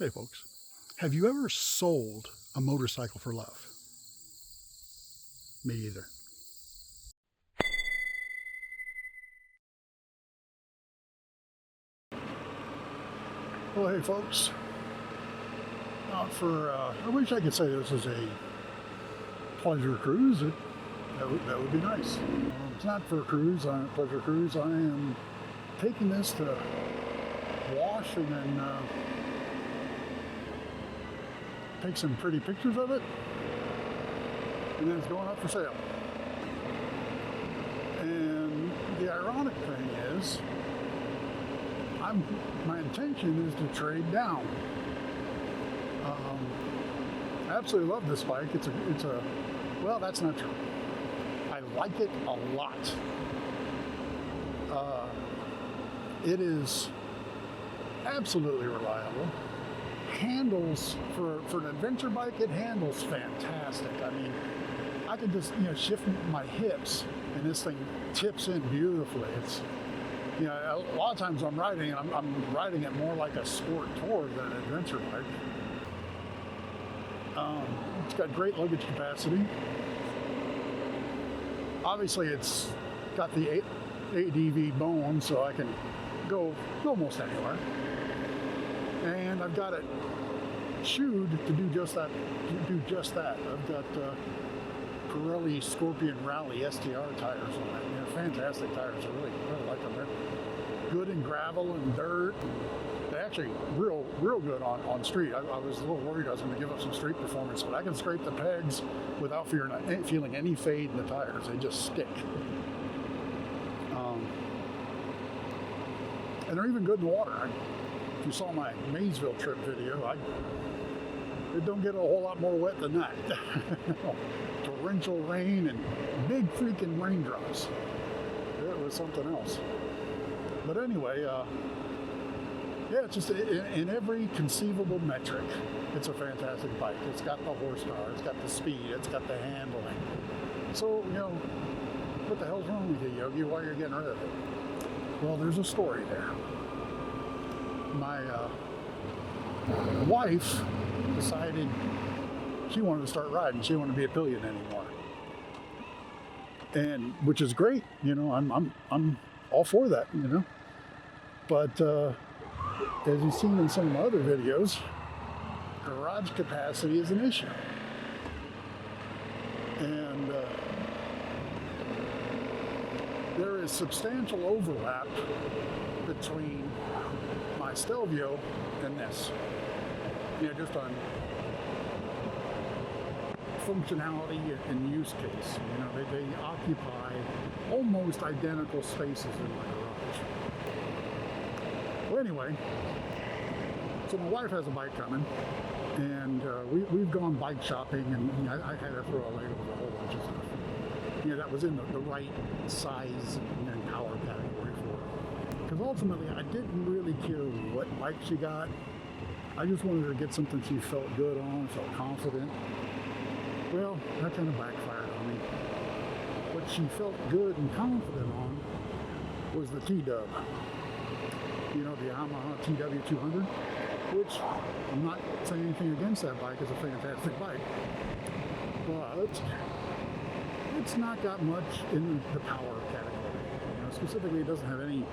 Hey folks, have you ever sold a motorcycle for love? Me either. Well, hey folks, I wish I could say this is a pleasure cruise. That would be nice. It's not for a cruise, pleasure cruise. I am taking this to wash and then take some pretty pictures of it, and then it's going up for sale. And the ironic thing is, my intention is to trade down. I absolutely love this bike. Well, that's not true. I like it a lot. It is absolutely reliable. Handles, for an adventure bike, it handles fantastic. I mean, I can just, shift my hips and this thing tips in beautifully. It's, a lot of times I'm riding it more like a sport tour than an adventure bike. It's got great luggage capacity. Obviously it's got the ADV bone, so I can go almost anywhere. And I've got it shoed to do just that. I've got Pirelli Scorpion Rally STR tires on it. Fantastic tires. I really like them. They're good in gravel and dirt. They're actually real good on street. I was a little worried I was going to give up some street performance, but I can scrape the pegs without feeling any fade in the tires. They just stick. And they're even good in water. If you saw my Maysville trip video, it don't get a whole lot more wet than that. Torrential rain and big freaking raindrops. It was something else. But anyway, it's just in every conceivable metric, it's a fantastic bike. It's got the horsepower, it's got the speed, it's got the handling. So, what the hell's wrong with you, Yogi? Why are you getting rid of it? Well, there's a story there. My wife decided she wanted to start riding. She didn't want to be a pillion anymore, and which is great. I'm all for that. But as you've seen in some of my other videos, garage capacity is an issue, and there is substantial overlap between my Stelvio and this. Just on functionality and use case. They occupy almost identical spaces in my garage. Well, anyway, so my wife has a bike coming, and we've gone bike shopping, and I had to throw away a whole bunch of stuff. That was in the right size and power category for her. Because ultimately, I didn't really care what bike she got. I just wanted her to get something she felt good on, felt confident. Well, that kind of backfired on me. What she felt good and confident on was the T-Dub. The Yamaha TW200, which I'm not saying anything against that bike. It's a fantastic bike. But it's not got much in the power category. Specifically, it doesn't have any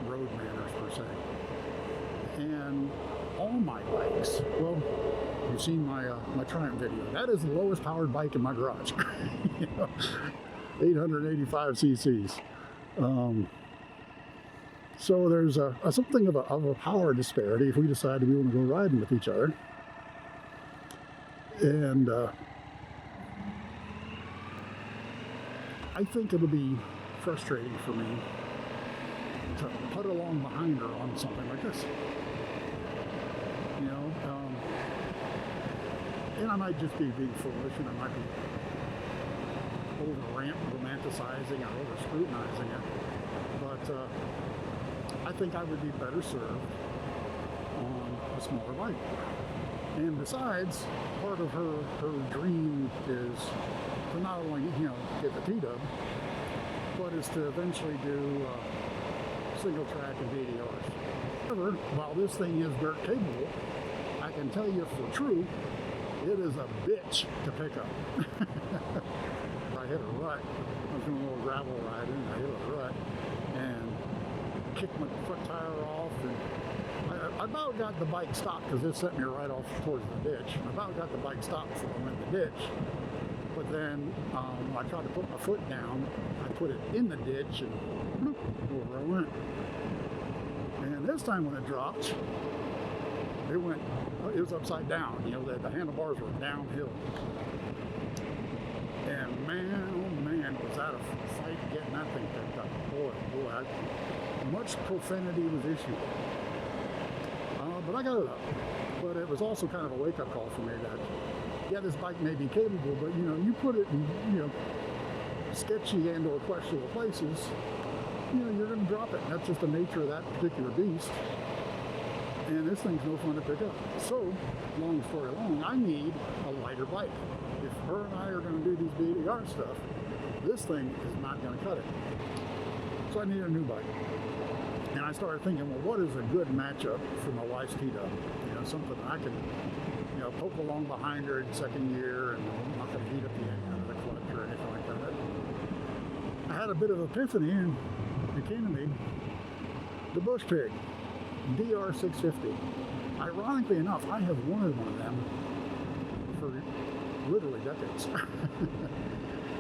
road manners per se. And all my bikes, well, you've seen my Triumph video. That is the lowest powered bike in my garage. 885 cc's. So there's something of a power disparity if we decide we want to go riding with each other. And I think it'll be frustrating for me to put along behind her on something like this. And I might just be being foolish, and I might be over-romanticizing or over-scrutinizing it. But I think I would be better served on a smaller bike. And besides, part of her dream is to not only, get the T-Dub, but is to eventually do single track and VDRs. However, while this thing is dirt capable, I can tell you for true, it is a bitch to pick up. I hit a rut. I was doing a little gravel riding, and I hit a rut and kicked my front tire off, and I about got the bike stopped because it sent me right off towards the ditch. I about got the bike stopped before I went in the ditch. But then I tried to put my foot down. I put it in the ditch and bloop, over I went. And this time when it dropped, it was upside down. You know, the handlebars were downhill. And man, oh man, was that a fight getting that thing picked up. Boy, much profanity was issued. But I got it up. But it was also kind of a wake-up call for me that, yeah, this bike may be capable, but you know, you put it in, you know, sketchy and or questionable places, you know, you're going to drop it. That's just the nature of that particular beast. And this thing's no fun to pick up. So, long story long, I need a lighter bike. If her and I are going to do these BDR stuff, this thing is not going to cut it. So I need a new bike. And I started thinking, well, what is a good matchup for my wife's T-Dub? You know, something I can, you know, poke along behind her in second gear, and I'm not going to beat up the end of the clutch or anything like that. I had a bit of epiphany, and it came to me, the Bush Pig, DR650. Ironically enough, I have wanted one of them for literally decades.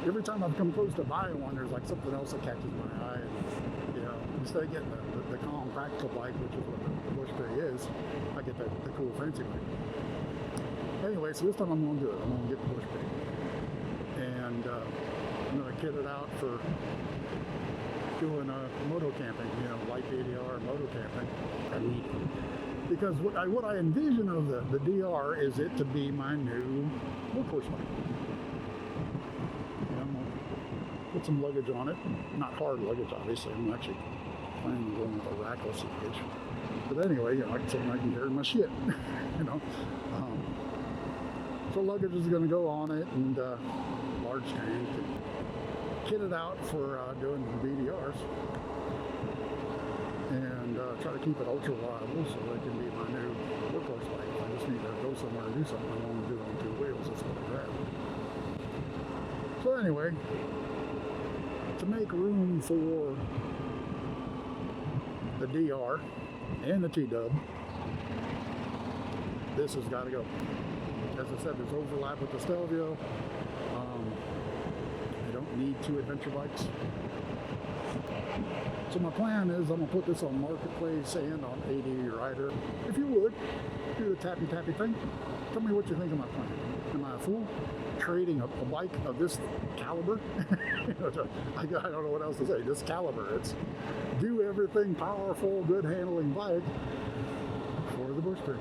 Every time I've come close to buying one, there's like something else that catches my eye. And, you know, instead of getting the calm, practical bike, which is what the Bush Pig is, I get the cool, fancy bike. Anyway, so this time I'm going to do it. I'm going to get the Bush Pig. And I'm going to kit it out for doing moto camping, you know, light ADR, moto camping. Because what I envision of the DR is it to be my new workhorse bike. You know, I'm gonna put some luggage on it, not hard luggage, obviously. I'm actually planning on going with a rackless luggage. But anyway, you know, like something I can carry my shit, you know. So luggage is going to go on it, and large tank, and kit it out for doing the BDRs. And try to keep it ultra reliable so it can be my new workhorse bike. If I just need to go somewhere and do something, I want to do it on two wheels. That's what I grab. So anyway, to make room for the DR and the T-Dub, this has got to go. As I said, there's overlap with the Stelvio. I don't need two adventure bikes. So my plan is I'm going to put this on Marketplace and on AD Rider. If you would, do the tappy thing. Tell me what you think of my plan. Am I a fool? Trading a bike of this caliber? I don't know what else to say. This caliber. It's do everything powerful, good handling bike for the Bush Pig.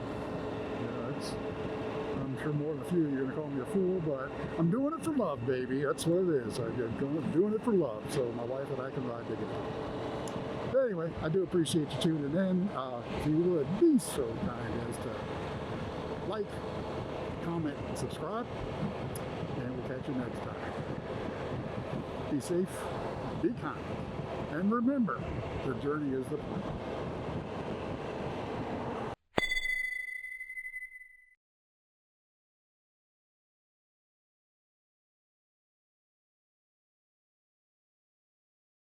I'm sure more than a few of you are going to call me a fool, but I'm doing it for love, baby. That's what it is. I'm doing it for love, so my wife and I can ride together. But anyway, I do appreciate you tuning in. If you would be so kind as to like, comment, and subscribe, and we'll catch you next time. Be safe, be kind, and remember, the journey is the point.